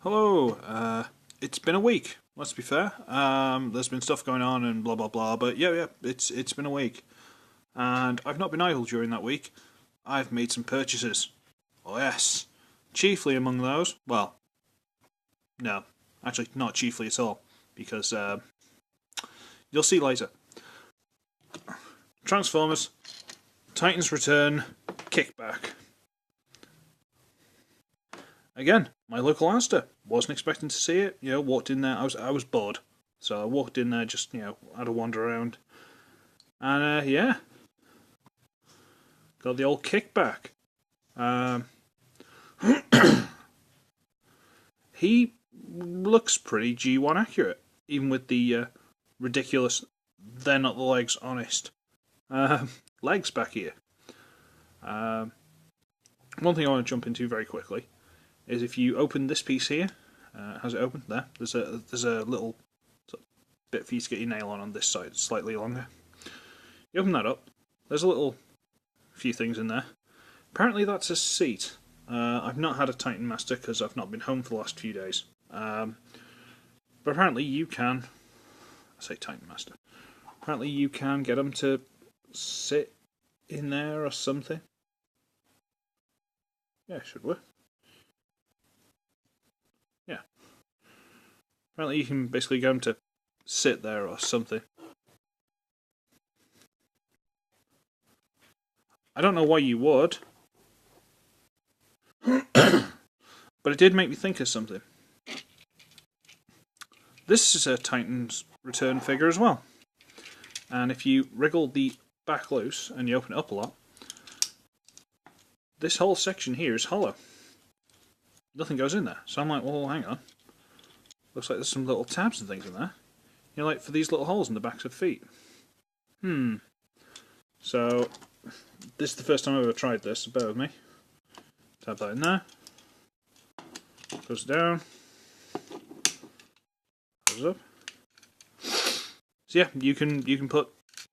Hello, it's been a week, let's be fair. There's been stuff going on and blah blah blah, but yeah, it's been a week. And I've not been idle during that week. I've made some purchases. Oh yes. Chiefly among those, well, no, actually not chiefly at all, because you'll see later. Transformers, Titans Return, Kickback. Again, my local Asda. Wasn't expecting to see it. Walked in there. I was bored, so I walked in there just had a wander around, and yeah, got the old Kickback. Um, he looks pretty G1 accurate, even with the ridiculous "they're not the legs" honest legs back here. Um, One thing I want to jump into very quickly is if you open this piece here, how's it open? There. There's a little sort of bit for you to get your nail on this side, slightly longer. You open that up. There's a little few things in there. Apparently that's a seat. I've not had a Titan Master because I've not been home for the last few days. But apparently you can. I say Titan Master. Apparently you can get them to sit in there or something. Yeah, should work. Yeah. Apparently you can basically get them to sit there or something. I don't know why you would. But it did make me think of something. This is a Titan's Return figure as well. And if you wriggle the back loose and you open it up a lot, this whole section here is hollow. Nothing goes in there. So I'm like, well, hang on. Looks like there's some little tabs and things in there. Like for these little holes in the backs of feet. So, this is the first time I've ever tried this, so bear with me. Tab that in there. Close it down. Close it up. So yeah, you can put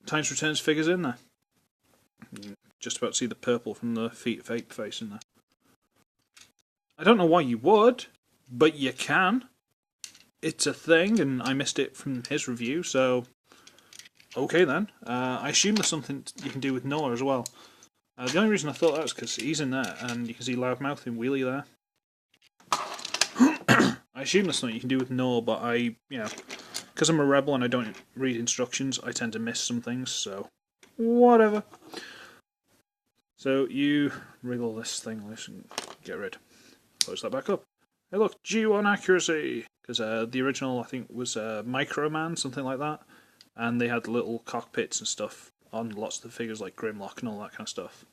Times Returns figures in there. You can just about see the purple from the feet fake face in there. I don't know why you would, but you can. It's a thing, and I missed it from his review, so okay then. I assume there's something you can do with Noah as well. The only reason I thought that was because he's in there, and you can see Loudmouth and Wheelie there. I assume there's something you can do with Noah, but because I'm a rebel and I don't read instructions, I tend to miss some things, so whatever. So you wriggle this thing loose and get rid. Close that back up. Hey look, G1 accuracy! Because the original, I think, was Microman, something like that. And they had little cockpits and stuff on lots of the figures, like Grimlock and all that kind of stuff.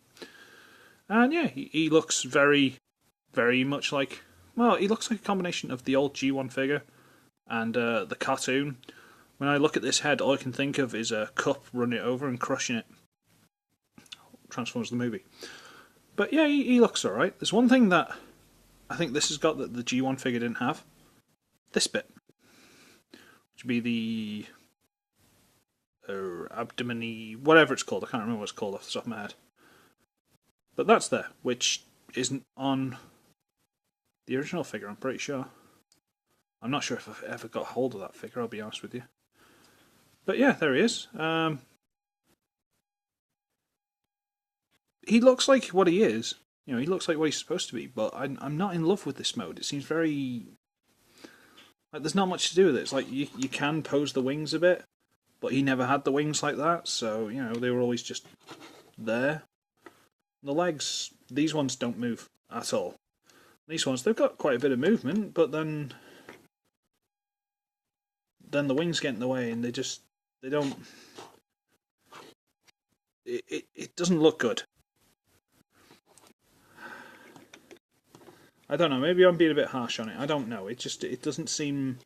And yeah, he looks very, very much like... Well, he looks like a combination of the old G1 figure and the cartoon. When I look at this head, all I can think of is a cup running it over and crushing it. Transformers the movie. But yeah, he looks alright. There's one thing that I think this has got that the G1 figure didn't have. This bit. Which would be the abdomen-y, whatever it's called. I can't remember what it's called off the top of my head. But that's there, which isn't on the original figure, I'm pretty sure. I'm not sure if I've ever got hold of that figure, I'll be honest with you. But yeah, there he is. He looks like what he is. He looks like what he's supposed to be, but I'm not in love with this mode. It seems very... Like, there's not much to do with it. It's like, you can pose the wings a bit, but he never had the wings like that, so, they were always just there. The legs, these ones don't move at all. These ones, they've got quite a bit of movement, but then the wings get in the way, and they don't... It doesn't look good. I don't know, maybe I'm being a bit harsh on it. I don't know. It doesn't seem...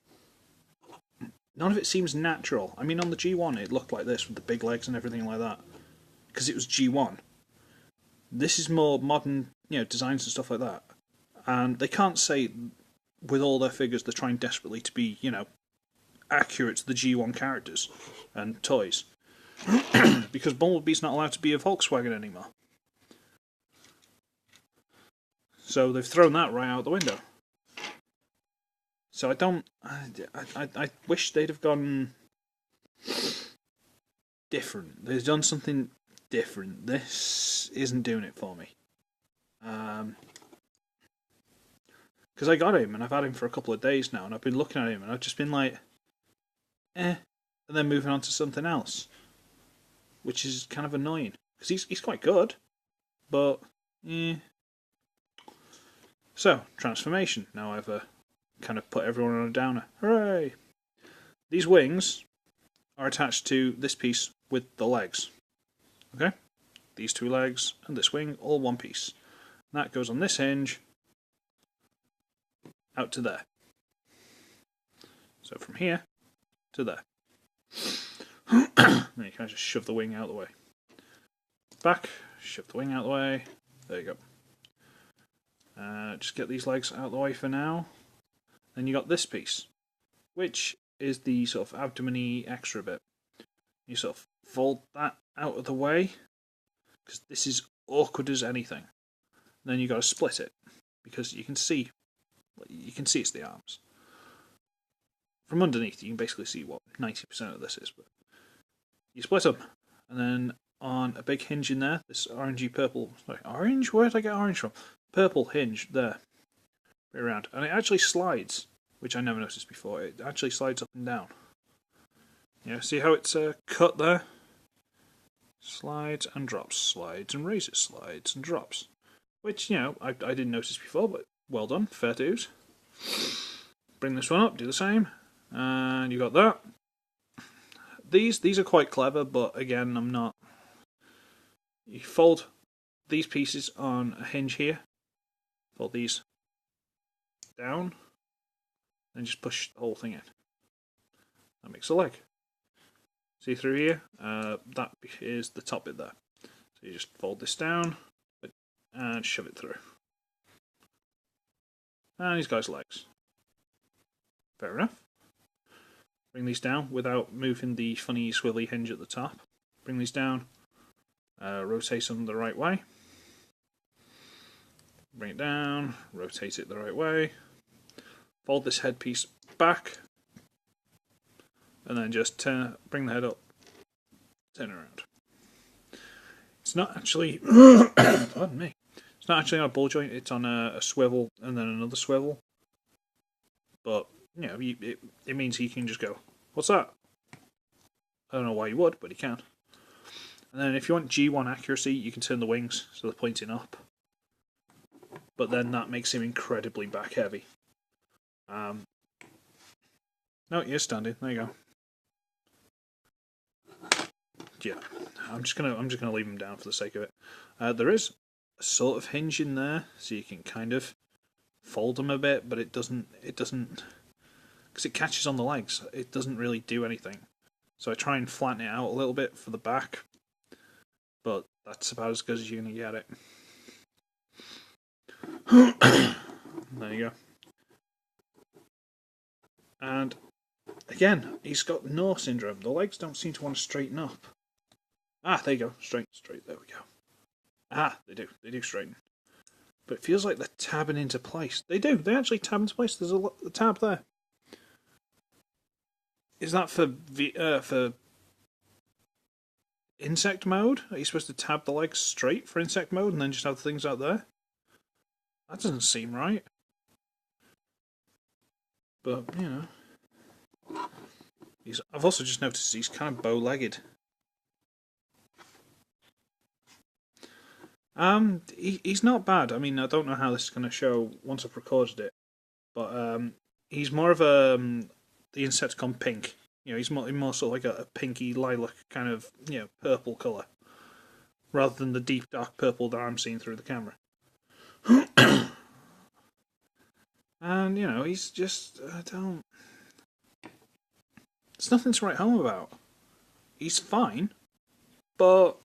None of it seems natural. I mean, on the G1 it looked like this with the big legs and everything like that. Because it was G1. This is more modern, designs and stuff like that. And they can't say, with all their figures, they're trying desperately to be, accurate to the G1 characters and toys. Because Bumblebee's not allowed to be a Volkswagen anymore. So they've thrown that right out the window. So I don't. I wish they'd have gone different. They've done something different. This isn't doing it for me. Because I got him and I've had him for a couple of days now, and I've been looking at him and I've just been like, and then moving on to something else, which is kind of annoying because he's quite good, but So transformation. Now I've kind of put everyone on a downer. Hooray! These wings are attached to this piece with the legs. Okay, these two legs and this wing, all one piece. And that goes on this hinge out to there. So from here to there. Then you can just shove the wing out of the way. Back, shove the wing out of the way. There you go. Just get these legs out of the way for now. Then you got this piece, which is the sort of abdomen-y extra bit. You sort of fold that out of the way, because this is awkward as anything. And then you got to split it, because you can see it's the arms. From underneath, you can basically see what 90% of this is. But you split them, and then on a big hinge in there, this orangey purple, sorry, orange? Where did I get orange from? Purple hinge there, around, and it actually slides, which I never noticed before. It actually slides up and down. Yeah, see how it's cut there? Slides and drops, slides and raises, slides and drops. Which, you know, I didn't notice before, but well done, fair dues. Bring this one up, do the same, and you got that. These are quite clever, but again, I'm not. You fold these pieces on a hinge here, fold these down, and just push the whole thing in. That makes a leg. See through here? That is the top bit there. So you just fold this down and shove it through. And he's got his legs. Fair enough. Bring these down without moving the funny swirly hinge at the top. Bring these down. Rotate them the right way. Bring it down. Rotate it the right way. Fold this headpiece back. And then just bring the head up. Turn around. It's not actually... pardon me. It's not actually on a ball joint. It's on a swivel and then another swivel. But, you know, it means he can just go, what's that? I don't know why you would, but he can. And then if you want G1 accuracy, you can turn the wings so they're pointing up. But then that makes him incredibly back heavy. No, you're standing. There you go. Yeah, I'm just gonna leave him down for the sake of it. There is a sort of hinge in there, so you can kind of fold them a bit, but it doesn't because it catches on the legs. It doesn't really do anything. So I try and flatten it out a little bit for the back, but that's about as good as you're gonna get it. There you go. And again, he's got Norse syndrome. The legs don't seem to want to straighten up. Ah, there you go. Straight. There we go. Ah, they do straighten. But it feels like they're tabbing into place. They do. They actually tab into place. There's a tab there. Is that for insect mode? Are you supposed to tab the legs straight for insect mode and then just have the things out there? That doesn't seem right. But, you know. I've also just noticed he's kind of bow-legged. He's not bad. I mean, I don't know how this is going to show once I've recorded it, but he's more of the Insecticon pink. You know, he's more sort of like a pinky lilac kind of, you know, purple colour, rather than the deep dark purple that I'm seeing through the camera. And you know, he's just there's nothing to write home about. He's fine, but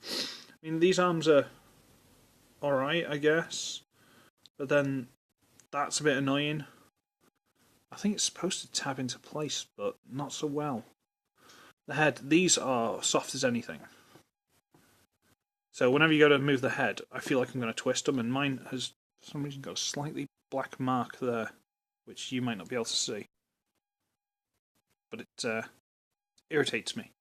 I mean, these arms are alright, I guess. But then that's a bit annoying. I think it's supposed to tab into place, but not so well. The head, these are soft as anything. So whenever you go to move the head, I feel like I'm going to twist them, and mine has, for some reason, got a slightly black mark there. which you might not be able to see. But it irritates me.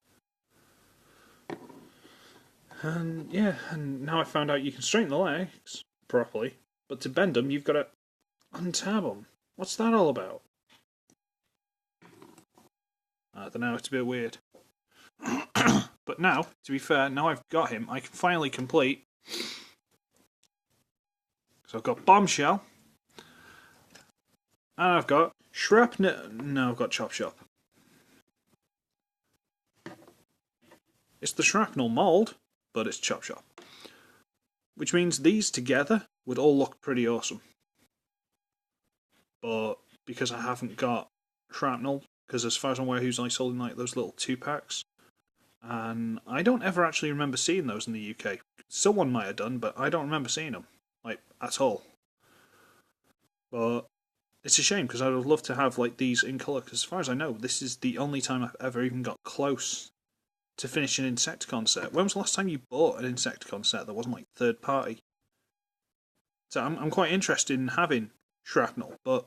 And yeah, and now I found out you can straighten the legs properly, but to bend them, you've got to untab them. What's that all about? I don't know, it's a bit weird. But now, to be fair, now I've got him, I can finally complete. So I've got Bombshell. And I've got Shrapnel. No, I've got Chop Shop. It's the Shrapnel mould, but it's Chop Shop. Which means these together would all look pretty awesome. But because I haven't got Shrapnel, because as far as I'm aware, he's only sold in like those little 2-packs. And I don't ever actually remember seeing those in the UK. Someone might have done, but I don't remember seeing them. Like, at all. But it's a shame, because I would love to have like these in colour, because as far as I know, this is the only time I've ever even got close to finish an Insecticon set. When was the last time you bought an Insecticon set that wasn't like third party? So I'm quite interested in having Shrapnel, but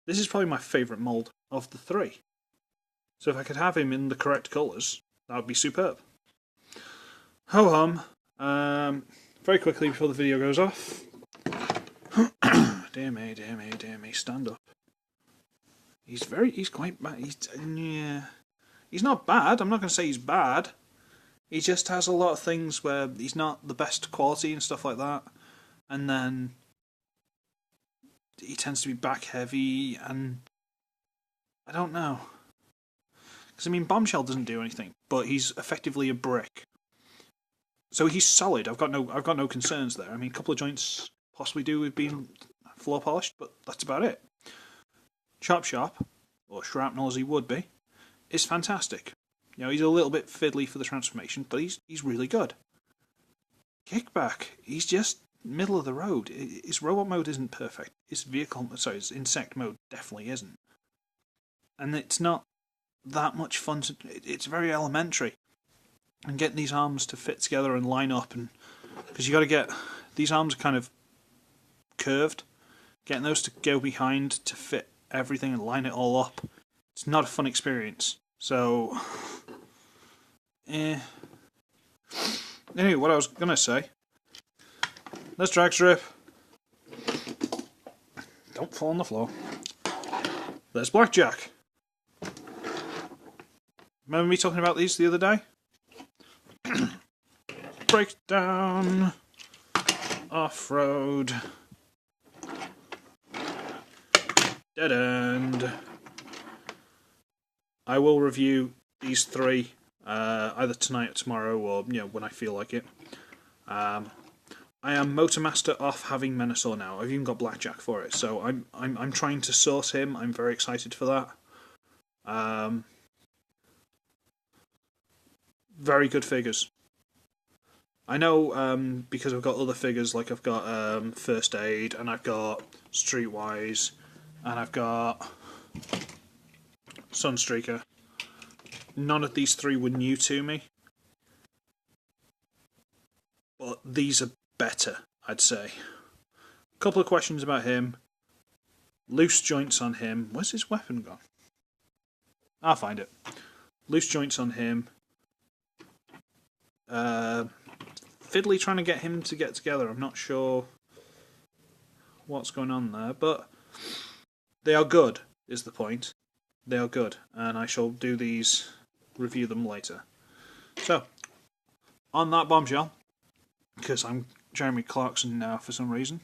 this is probably my favourite mould of the 3. So if I could have him in the correct colours, that would be superb. Ho-hum. Very quickly before the video goes off. Dear me, stand up. He's quite bad. He's not bad, I'm not going to say he's bad. He just has a lot of things where he's not the best quality and stuff like that. And then he tends to be back heavy, and I don't know. Because I mean, Bombshell doesn't do anything, but he's effectively a brick. So he's solid. I've got no concerns there. I mean, a couple of joints possibly do with being floor polished, but that's about it. Chop Shop, or Shrapnel as he would be, is fantastic. You know, he's a little bit fiddly for the transformation, but he's really good. Kickback, he's just middle of the road. His robot mode isn't perfect. His his insect mode definitely isn't. And it's not that much fun it's very elementary. And getting these arms to fit together and line up, and because you got to get these arms are kind of curved, getting those to go behind to fit everything and line it all up. It's not a fun experience. So, Anyway, what I was gonna say. Let's drag strip. Don't fall on the floor. There's Blackjack. Remember me talking about these the other day? Breakdown. Off-road. Dead end. I will review these 3 either tonight or tomorrow, or when I feel like it. I am Motormaster off having Menasor now. I've even got Blackjack for it, so I'm trying to source him. I'm very excited for that. Very good figures. I know because I've got other figures, like I've got First Aid, and I've got Streetwise, and I've got Sunstreaker. None of these 3 were new to me, but these are better, I'd say. A couple of questions about him. Loose joints on him. Where's his weapon gone? I'll find it. Loose joints on him. Fiddly trying to get him to get together. I'm not sure what's going on there, but they are good, is the point. They are good, and I shall review them later. So, on that bombshell, because I'm Jeremy Clarkson now for some reason.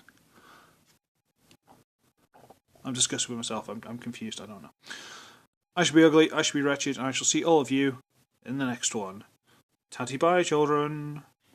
I'm discussing with myself, I'm confused, I don't know. I shall be ugly, I shall be wretched, and I shall see all of you in the next one. Tatty bye, children.